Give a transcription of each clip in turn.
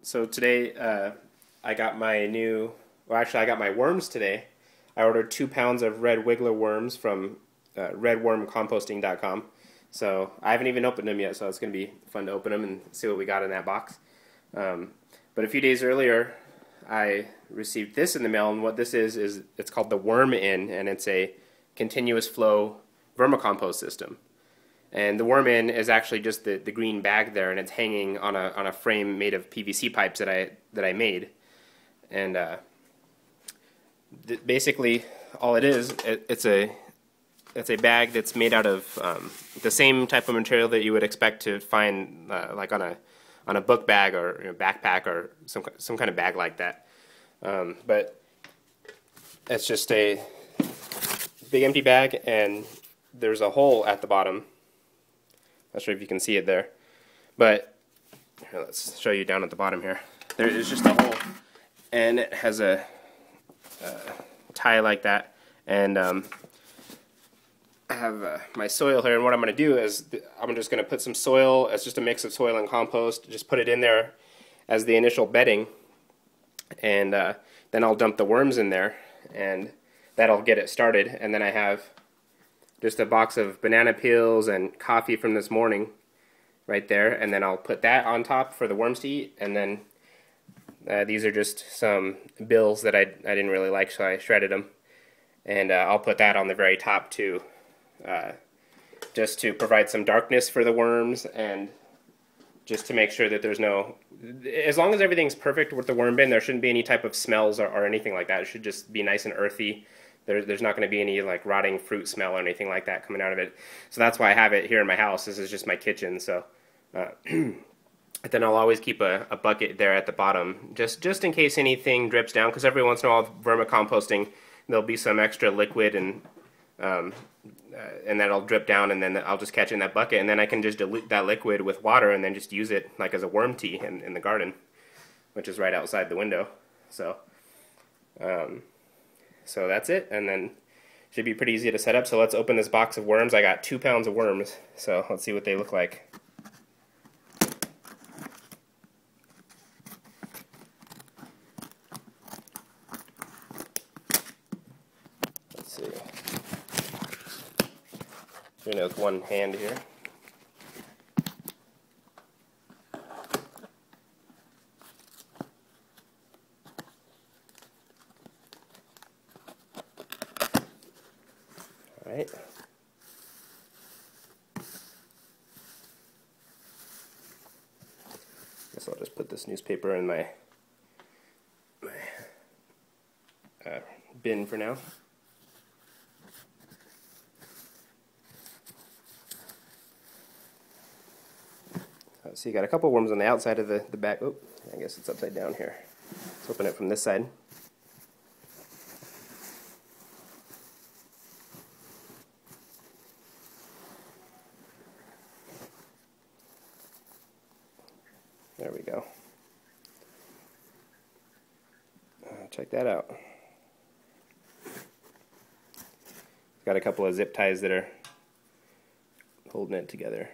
So today I got my I got my worms today. I ordered 2 pounds of red wiggler worms from redwormcomposting.com. So I haven't even opened them yet, so it's going to be fun to open them and see what we got in that box. But a few days earlier, I received this in the mail, and what this is it's called the Worm In, and it's a continuous flow vermicompost system. And the Worm In is actually just the green bag there, and it's hanging on a frame made of PVC pipes that I made. And basically, all it is, it's a bag that's made out of the same type of material that you would expect to find like on a book bag or backpack or some kind of bag like that. But it's just a big empty bag, and there's a hole at the bottom. Not sure if you can see it there, but here, let's show you down at the bottom here. There is just a hole, and it has a tie like that, and I have my soil here, and what I'm going to do is I'm just going to put some soil. It's just a mix of soil and compost. Just put it in there as the initial bedding, and then I'll dump the worms in there, and that'll get it started. And then I have just a box of banana peels and coffee from this morning right there, and then I'll put that on top for the worms to eat. And then these are just some bills that I didn't really like, so I shredded them, and I'll put that on the very top too, just to provide some darkness for the worms, and just to make sure that there's no, as long as everything's perfect with the worm bin, there shouldn't be any type of smells or anything like that. It should just be nice and earthy. There's not going to be any like rotting fruit smell or anything like that coming out of it. So that's why I have it here in my house. This is just my kitchen. So then I'll always keep a bucket there at the bottom, just in case anything drips down, because every once in a while vermicomposting there'll be some extra liquid, and that'll drip down, and then I'll just catch it in that bucket, and then I can just dilute that liquid with water and then just use it like as a worm tea in the garden, which is right outside the window. So that's it, and then should be pretty easy to set up. So let's open this box of worms. I got 2 pounds of worms, so let's see what they look like. Let's see. Doing it with one hand here. Right. Guess I'll just put this newspaper in my bin for now. So you got a couple worms on the outside of the back. Oh, I guess it's upside down here. Let's open it from this side. There we go. Check that out. It's got a couple of zip ties that are holding it together.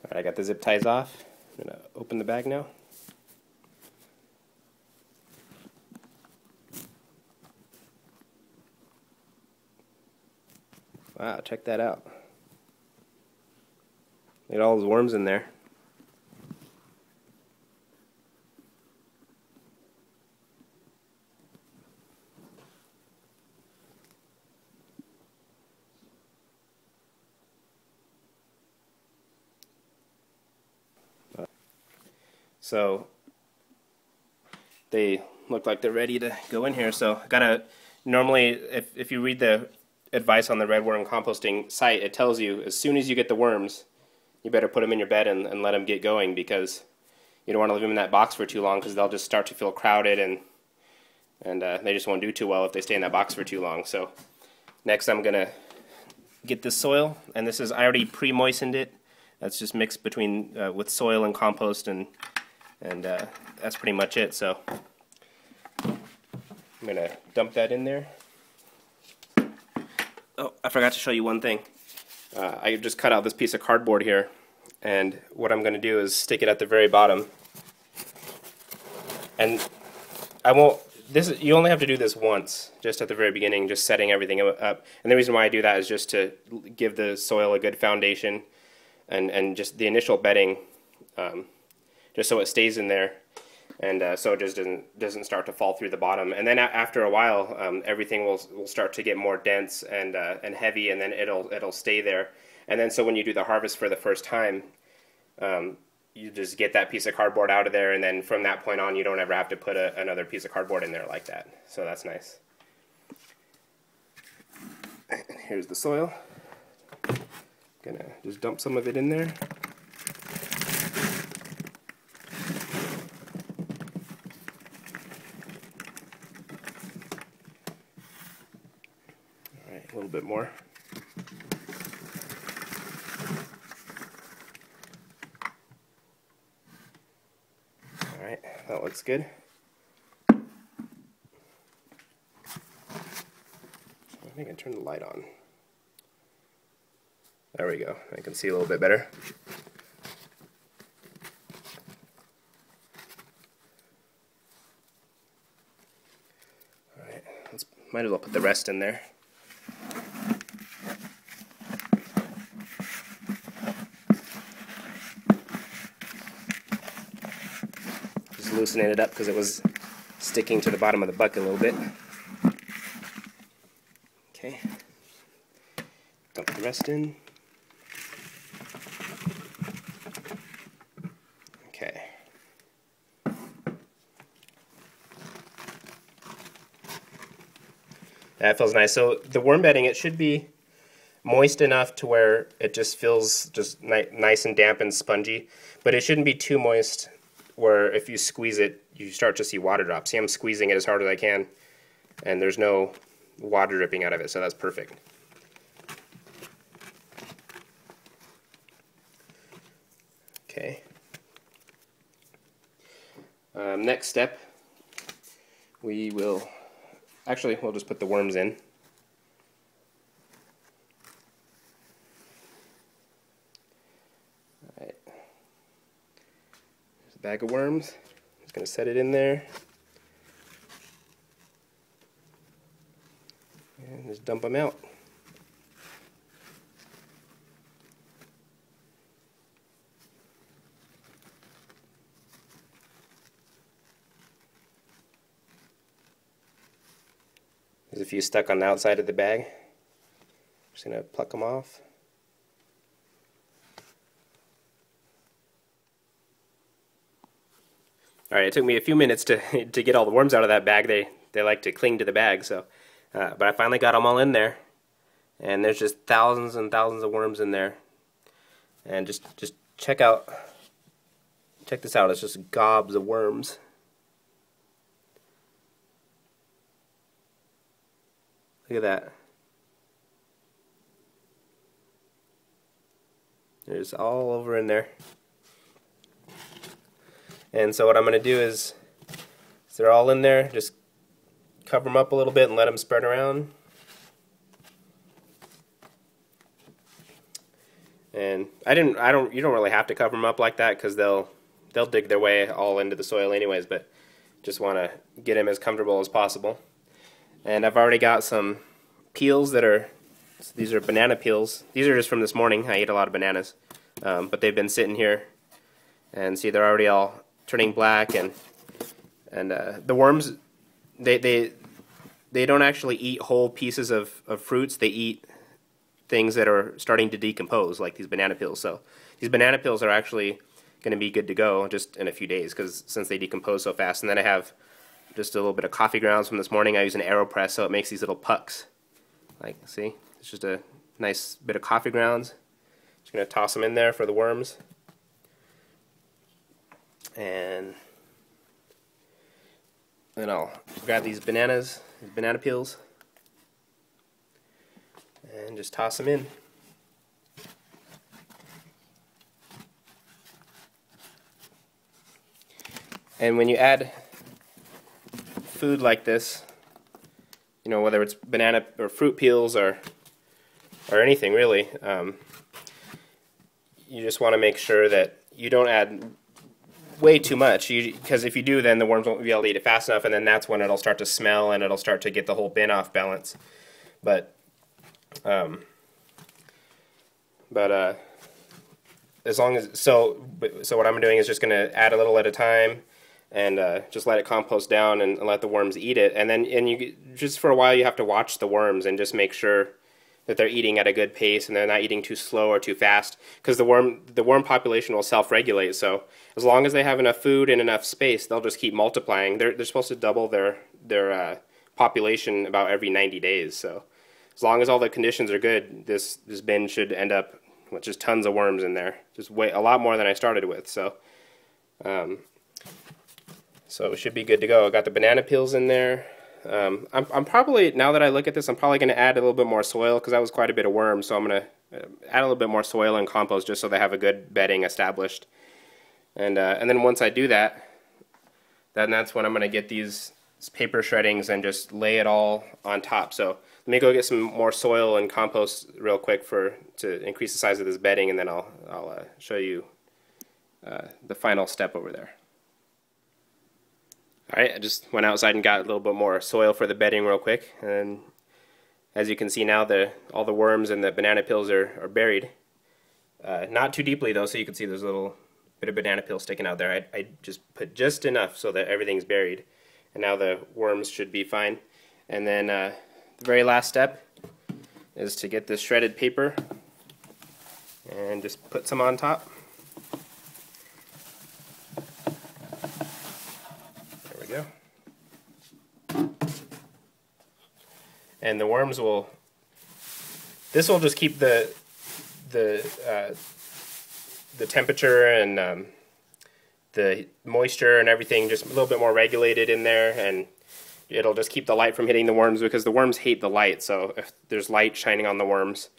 Alright, I got the zip ties off. I'm going to open the bag now. Wow, check that out. Look at all those worms in there. So they look like they're ready to go in here. So normally if you read the advice on the Red Worm Composting site, it tells you as soon as you get the worms, you better put them in your bed and let them get going, because you don't want to leave them in that box for too long, because they'll just start to feel crowded, and they just won't do too well if they stay in that box for too long. So next I'm gonna get this soil, and this is, I already pre-moistened it. That's just mixed between with soil and compost, and that's pretty much it. So I'm gonna dump that in there. Oh, I forgot to show you one thing. I just cut out this piece of cardboard here, and what I'm going to do is stick it at the very bottom. And I won't. You only have to do this once, just at the very beginning, just setting everything up. And the reason why I do that is just to give the soil a good foundation, and just the initial bedding, just so it stays in there, and so it just doesn't start to fall through the bottom. And then after a while, everything will start to get more dense and heavy, and then it'll stay there. And then so when you do the harvest for the first time, you just get that piece of cardboard out of there, and then from that point on, you don't ever have to put another piece of cardboard in there like that. So that's nice. Here's the soil. Gonna just dump some of it in there. All right, a little bit more. Alright, that looks good. I think I turned the light on. There we go. I can see a little bit better. Alright, might as well put the rest in there. Loosening it up because it was sticking to the bottom of the bucket a little bit. Okay, dump the rest in. Okay. That feels nice. So the worm bedding, it should be moist enough to where it just feels just nice and damp and spongy, but it shouldn't be too moist where if you squeeze it, you start to see water drops. See, I'm squeezing it as hard as I can, and there's no water dripping out of it, so that's perfect. Okay. Next step, we'll just put the worms in. Bag of worms. Just going to set it in there and just dump them out. There's a few stuck on the outside of the bag. Just going to pluck them off. Alright, it took me a few minutes to get all the worms out of that bag. They like to cling to the bag, so but I finally got them all in there, and there's just thousands and thousands of worms in there. And just check this out. It's just gobs of worms. Look at that. There's all over in there. And so what I'm going to do is they're all in there, just cover them up a little bit and let them spread around. And you don't really have to cover them up like that because they'll dig their way all into the soil anyways, but just want to get them as comfortable as possible. And I've already got some peels these are banana peels. These are just from this morning. I ate a lot of bananas, but they've been sitting here, and see, they're already all turning black, and the worms, they don't actually eat whole pieces of fruits. They eat things that are starting to decompose, like these banana peels. So these banana peels are actually going to be good to go just in a few days, since they decompose so fast. And then I have just a little bit of coffee grounds from this morning. I use an AeroPress, so it makes these little pucks. Like, see, it's just a nice bit of coffee grounds. Just going to toss them in there for the worms. And then I'll grab these banana peels, and just toss them in. And when you add food like this, whether it's banana or fruit peels or or anything really. You just want to make sure that you don't add way too much, because if you do, then the worms won't be able to eat it fast enough, and then that's when it'll start to smell and it'll start to get the whole bin off balance. But as long as so what I'm doing is just going to add a little at a time, and just let it compost down and let the worms eat it. And then you just for a while you have to watch the worms and just make sure that they're eating at a good pace and they're not eating too slow or too fast, because the worm population will self-regulate. So as long as they have enough food and enough space, they'll just keep multiplying. They're supposed to double their population about every 90 days. So as long as all the conditions are good, this bin should end up with just tons of worms in there, just a lot more than I started with. So so it should be good to go. I got the banana peels in there. I'm probably, now that I look at this, I'm probably going to add a little bit more soil, because that was quite a bit of worms, so I'm going to add a little bit more soil and compost just so they have a good bedding established. And then once I do that, then that's when I'm going to get these paper shreddings and just lay it all on top. So let me go get some more soil and compost real quick to increase the size of this bedding, and then I'll show you the final step over there. Alright, I just went outside and got a little bit more soil for the bedding real quick, and as you can see now, all the worms and the banana peels are buried. Not too deeply though, so you can see there's a little bit of banana peel sticking out there. I just put just enough so that everything's buried, and now the worms should be fine. And then the very last step is to get this shredded paper and just put some on top. And the worms this will just keep the temperature and the moisture and everything just a little bit more regulated in there, and it'll just keep the light from hitting the worms, because the worms hate the light. So if there's light shining on the worms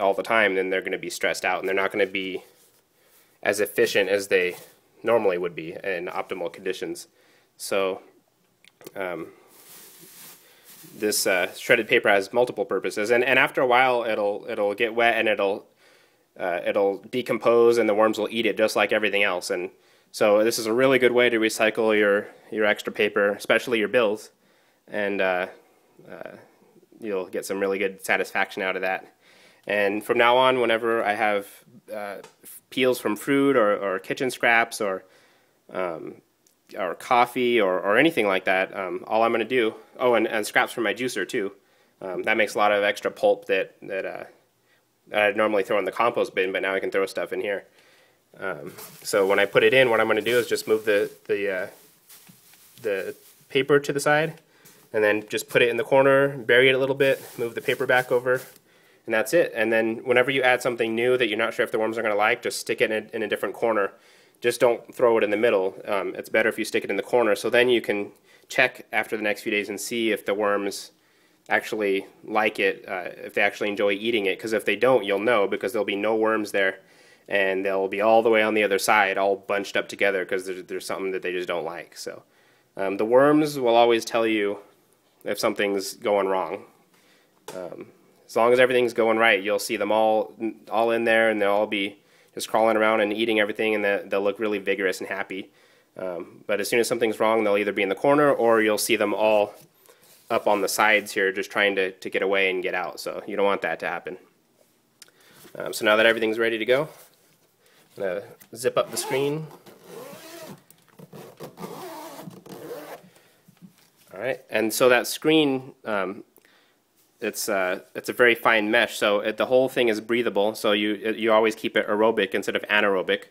all the time, then they're going to be stressed out, and they're not going to be as efficient as they normally would be in optimal conditions. So this shredded paper has multiple purposes, and after a while it'll get wet, and it'll decompose, and the worms will eat it just like everything else. And so this is a really good way to recycle your extra paper, especially your bills, and you'll get some really good satisfaction out of that. And from now on, whenever I have peels from fruit or kitchen scraps or coffee or anything like that, all I'm going to do, and scraps from my juicer too, that makes a lot of extra pulp that I'd normally throw in the compost bin, but now I can throw stuff in here. So when I put it in, what I'm going to do is just move the paper to the side, and then just put it in the corner, bury it a little bit, move the paper back over, and that's it. And then whenever you add something new that you're not sure if the worms are going to like, just stick it in a different corner. Just don't throw it in the middle. It's better if you stick it in the corner, so then you can check after the next few days and see if the worms actually like it, if they actually enjoy eating it. Because if they don't, you'll know, because there'll be no worms there, and they'll be all the way on the other side, all bunched up together, because there's something that they just don't like. So the worms will always tell you if something's going wrong. As long as everything's going right, you'll see them all in there, and they'll all be just crawling around and eating everything, and they'll look really vigorous and happy. But as soon as something's wrong, they'll either be in the corner, or you'll see them all up on the sides here just trying to get away and get out. So you don't want that to happen. So now that everything's ready to go, I'm going to zip up the screen. Alright, and so that screen, it's a very fine mesh, so the whole thing is breathable, so you always keep it aerobic instead of anaerobic.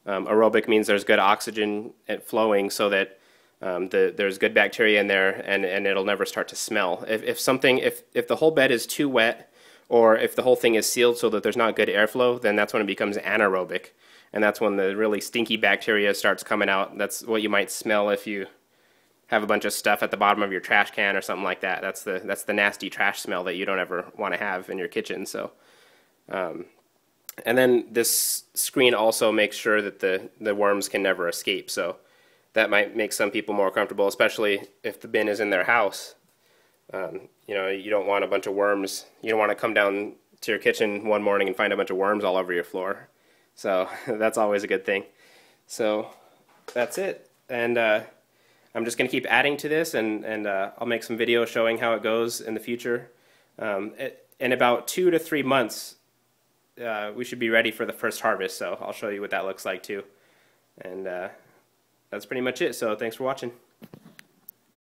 Aerobic means there's good oxygen flowing, so that there's good bacteria in there, and it'll never start to smell. If the whole bed is too wet, or if the whole thing is sealed so that there's not good airflow, then that's when it becomes anaerobic, and that's when the really stinky bacteria starts coming out. That's what you might smell if you have a bunch of stuff at the bottom of your trash can or something like that. That's the nasty trash smell that you don't ever want to have in your kitchen. So, and then this screen also makes sure that the worms can never escape. So that might make some people more comfortable, especially if the bin is in their house. You know, you don't want a bunch of worms. You don't want to come down to your kitchen one morning and find a bunch of worms all over your floor. So that's always a good thing. So that's it. And I'm just going to keep adding to this, and I'll make some videos showing how it goes in the future. In about 2 to 3 months, we should be ready for the first harvest, so I'll show you what that looks like too. And that's pretty much it, so thanks for watching.